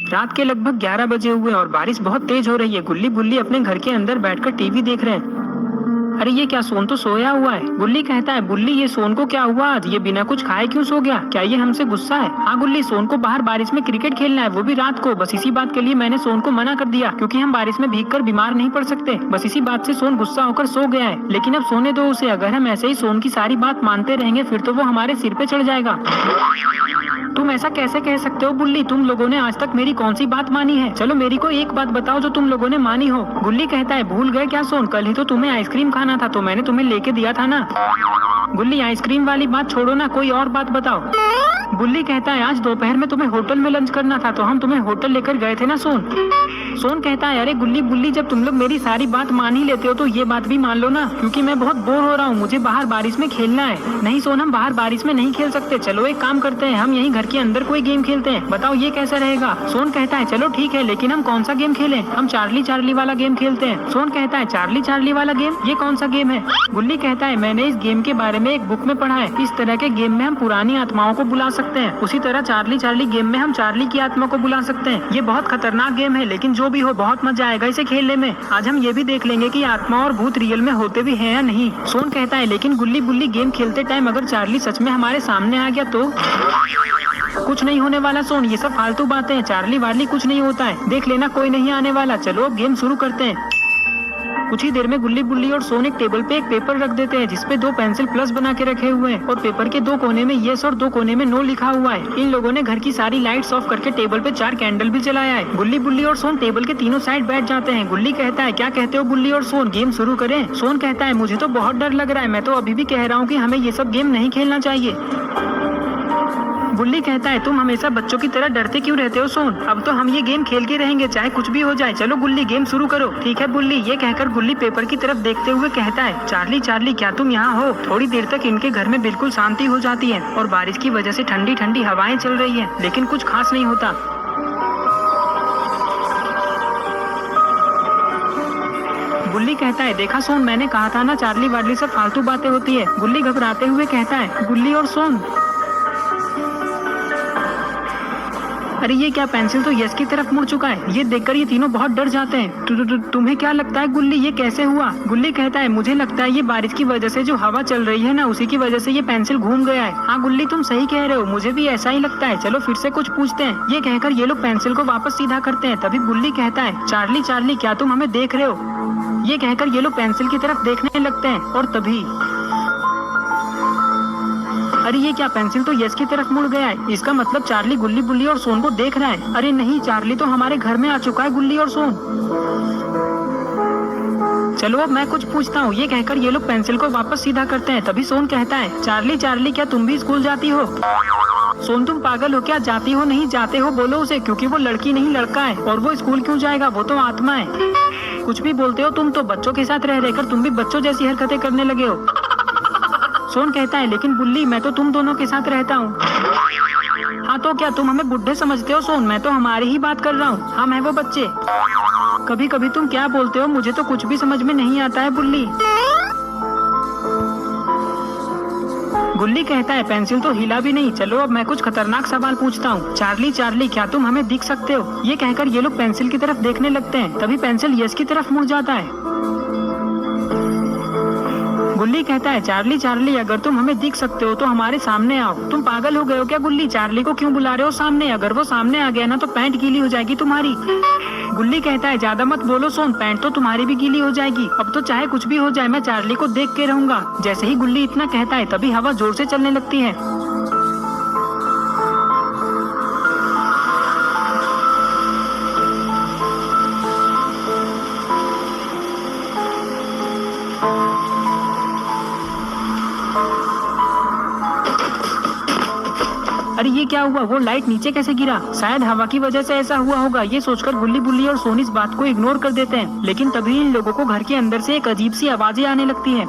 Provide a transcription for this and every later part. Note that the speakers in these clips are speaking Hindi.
रात के लगभग 11 बजे हुए और बारिश बहुत तेज हो रही है। गुल्ली बुल्ली अपने घर के अंदर बैठकर टीवी देख रहे हैं। अरे ये क्या, सोन तो सोया हुआ है। गुल्ली कहता है, बुल्ली ये सोन को क्या हुआ आज, ये बिना कुछ खाए क्यों सो गया, क्या ये हमसे गुस्सा है? हाँ गुल्ली, सोन को बाहर बारिश में क्रिकेट खेलना है, वो भी रात को। बस इसी बात के लिए मैंने सोन को मना कर दिया, क्योंकि हम बारिश में भीगकर बीमार नहीं पड़ सकते। बस इसी बात से सोन गुस्सा होकर सो गया है। लेकिन अब सोने दो उसे। अगर हम ऐसे ही सोन की सारी बात मानते रहेंगे फिर तो वो हमारे सिर पे चढ़ जाएगा। तुम ऐसा कैसे कह सकते हो बुल्ली, तुम लोगों ने आज तक मेरी कौन सी बात मानी है? चलो मेरी को एक बात बताओ जो तुम लोगों ने मानी हो। गुल्ली कहता है, भूल गए क्या सोन, कल ही तो तुम्हें आइसक्रीम खाना था तो मैंने तुम्हें लेके दिया था ना। गुल्ली, आइसक्रीम वाली बात छोड़ो ना, कोई और बात बताओ। बुल्ली कहता है, आज दोपहर में तुम्हें होटल में लंच करना था तो हम तुम्हें होटल लेकर गए थे ना सोन। सोन कहता है, अरे गुल्ली बुल्ली, जब तुम लोग मेरी सारी बात मान ही लेते हो तो ये बात भी मान लो ना, क्योंकि मैं बहुत बोर हो रहा हूँ, मुझे बाहर बारिश में खेलना है। नहीं सोन, हम बाहर बारिश में नहीं खेल सकते। चलो एक काम करते हैं, हम यहीं घर के अंदर कोई गेम खेलते हैं। बताओ ये कैसा रहेगा? सोन कहता है, चलो ठीक है, लेकिन हम कौन सा गेम खेलें? हम चार्ली चार्ली वाला गेम खेलते हैं। सोन कहता है, चार्ली चार्ली वाला गेम, ये कौन सा गेम है? गुल्ली कहता है, मैंने इस गेम के बारे में एक बुक में पढ़ा है। इस तरह के गेम में हम पुरानी आत्माओं को बुला सकते हैं। उसी तरह चार्ली चार्ली गेम में हम चार्ली की आत्मा को बुला सकते हैं। ये बहुत खतरनाक गेम है, लेकिन जो भी हो बहुत मजा आएगा इसे खेलने में। आज हम ये भी देख लेंगे कि आत्मा और भूत रियल में होते भी हैं या नहीं। सोन कहता है, लेकिन गुल्ली बुल्ली, गेम खेलते टाइम अगर चार्ली सच में हमारे सामने आ गया तो? कुछ नहीं होने वाला सोन, ये सब फालतू बातें हैं। चार्ली वार्ली कुछ नहीं होता है, देख लेना, कोई नहीं आने वाला। चलो अब गेम शुरू करते हैं। कुछ ही देर में गुल्ली बुल्ली और सोन एक टेबल पे एक पेपर रख देते हैं जिसपे 2 पेंसिल प्लस बना के रखे हुए हैं और पेपर के 2 कोने में यस और 2 कोने में नो लिखा हुआ है। इन लोगों ने घर की सारी लाइट्स ऑफ करके टेबल पे 4 कैंडल भी जलाया है। गुल्ली बुल्ली और सोन टेबल के तीनों साइड बैठ जाते हैं। गुल्ली कहता है, क्या कहते हो बुल्ली और सोन, गेम शुरू करें? सोन कहता है, मुझे तो बहुत डर लग रहा है, मैं तो अभी भी कह रहा हूँ कि हमें ये सब गेम नहीं खेलना चाहिए। बुल्ली कहता है, तुम हमेशा बच्चों की तरह डरते क्यों रहते हो सोन? अब तो हम ये गेम खेल के रहेंगे, चाहे कुछ भी हो जाए। चलो गुल्ली, गेम शुरू करो। ठीक है बुल्ली, ये कहकर गुल्ली पेपर की तरफ देखते हुए कहता है, चार्ली चार्ली, क्या तुम यहाँ हो? थोड़ी देर तक इनके घर में बिल्कुल शांति हो जाती है और बारिश की वजह से ठंडी ठंडी हवाएं चल रही है, लेकिन कुछ खास नहीं होता। गुल्ली कहता है, देखा सोन, मैंने कहा था ना, चार्ली वार्ली सब फालतू बातें होती है। गुल्ली घबराते हुए कहता है, गुल्ली और सोन, अरे ये क्या, पेंसिल तो यस की तरफ मुड़ चुका है। ये देखकर ये तीनों बहुत डर जाते हैं। तुम्हें क्या लगता है गुल्ली, ये कैसे हुआ? गुल्ली कहता है, मुझे लगता है ये बारिश की वजह से जो हवा चल रही है ना, उसी की वजह से ये पेंसिल घूम गया है। हाँ गुल्ली, तुम सही कह रहे हो, मुझे भी ऐसा ही लगता है। चलो फिर से कुछ पूछते हैं। ये कहकर ये लोग पेंसिल को वापस सीधा करते हैं। तभी गुल्ली कहता है, चार्ली चार्ली, क्या तुम हमें देख रहे हो? ये कहकर ये लोग पेंसिल की तरफ देखने लगते हैं और तभी, अरे ये क्या, पेंसिल तो यस की तरफ मुड़ गया है। इसका मतलब चार्ली गुल्ली बुल्ली और सोन को देख रहा है। अरे नहीं, चार्ली तो हमारे घर में आ चुका है गुल्ली और सोन। चलो अब मैं कुछ पूछता हूँ। ये कहकर ये लोग पेंसिल को वापस सीधा करते हैं। तभी सोन कहता है, चार्ली चार्ली, क्या तुम भी स्कूल जाती हो? सोन, तुम पागल हो क्या? जाती हो नहीं जाते हो बोलो उसे, क्योंकि वो लड़की नहीं लड़का है। और वो स्कूल क्यों जाएगा, वो तो आत्मा है। कुछ भी बोलते हो तुम तो, बच्चों के साथ रह रहकर तुम भी बच्चों जैसी हरकतें करने लगे हो। सोन कहता है, लेकिन बुल्ली, मैं तो तुम दोनों के साथ रहता हूँ। हाँ तो क्या तुम हमें बुढ़े समझते हो सोन? मैं तो हमारी ही बात कर रहा हूँ, हम है वो बच्चे। कभी कभी तुम क्या बोलते हो, मुझे तो कुछ भी समझ में नहीं आता है बुल्ली। गुल्ली कहता है, पेंसिल तो हिला भी नहीं। चलो अब मैं कुछ खतरनाक सवाल पूछता हूँ। चार्ली चार्ली, क्या तुम हमें दिख सकते हो? ये कहकर ये लोग पेंसिल की तरफ देखने लगते हैं। तभी पेंसिल यस की तरफ मुड़ जाता है। गुल्ली कहता है, चार्ली चार्ली, अगर तुम हमें दिख सकते हो तो हमारे सामने आओ। तुम पागल हो गए हो क्या गुल्ली? चार्ली को क्यों बुला रहे हो सामने? अगर वो सामने आ गया ना तो पैंट गीली हो जाएगी तुम्हारी। गुल्ली कहता है, ज्यादा मत बोलो सोन, पैंट तो तुम्हारी भी गीली हो जाएगी। अब तो चाहे कुछ भी हो जाए, मैं चार्ली को देख के रहूंगा। जैसे ही गुल्ली इतना कहता है तभी हवा जोर से चलने लगती है। अरे ये क्या हुआ, वो लाइट नीचे कैसे गिरा? शायद हवा की वजह से ऐसा हुआ होगा। ये सोचकर गुल्ली बुल्ली और सोन इस बात को इग्नोर कर देते हैं। लेकिन तभी इन लोगों को घर के अंदर से एक अजीब सी आवाजें आने लगती हैं।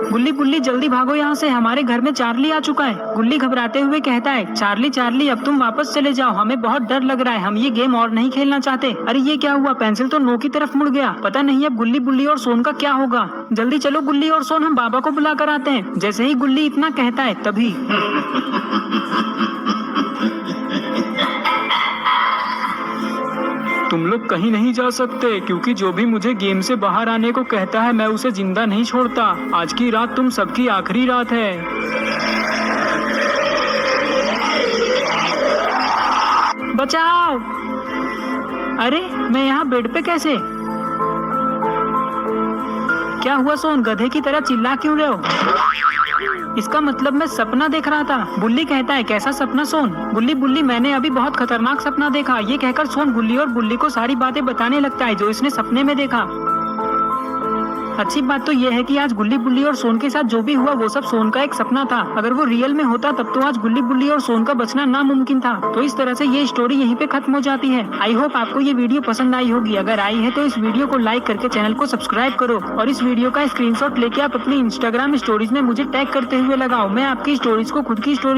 गुल्ली बुल्ली जल्दी भागो यहाँ से, हमारे घर में चार्ली आ चुका है। गुल्ली घबराते हुए कहता है, चार्ली चार्ली अब तुम वापस चले जाओ, हमें बहुत डर लग रहा है, हम ये गेम और नहीं खेलना चाहते। अरे ये क्या हुआ, पेंसिल तो नो की तरफ मुड़ गया। पता नहीं अब गुल्ली बुल्ली और सोन का क्या होगा। जल्दी चलो गुल्ली और सोन, हम बाबा को बुला कर आते हैं। जैसे ही गुल्ली इतना कहता है तभी तुम लोग कहीं नहीं जा सकते, क्योंकि जो भी मुझे गेम से बाहर आने को कहता है मैं उसे जिंदा नहीं छोड़ता। आज की रात तुम सबकी आखिरी रात है। बचाओ! अरे मैं यहाँ बेड पे कैसे? क्या हुआ सोन, गधे की तरह चिल्ला क्यों रहे हो? इसका मतलब मैं सपना देख रहा था। बुल्ली कहता है, कैसा सपना सोन? बुल्ली बुल्ली मैंने अभी बहुत खतरनाक सपना देखा। ये कहकर सोन गुल्ली और बुल्ली को सारी बातें बताने लगता है जो इसने सपने में देखा। अच्छी बात तो यह है कि आज गुल्ली बुल्ली और सोन के साथ जो भी हुआ वो सब सोन का एक सपना था। अगर वो रियल में होता तब तो आज गुल्ली बुल्ली और सोन का बचना नामुमकिन था। तो इस तरह से ये स्टोरी यहीं पे खत्म हो जाती है। आई होप आपको ये वीडियो पसंद आई होगी। अगर आई है तो इस वीडियो को लाइक करके चैनल को सब्सक्राइब करो और इस वीडियो का स्क्रीनशॉट लेके आप अपनी इंस्टाग्राम स्टोरीज में मुझे टैग करते हुए लगाओ। मैं आपकी स्टोरीज को खुद की स्टोरी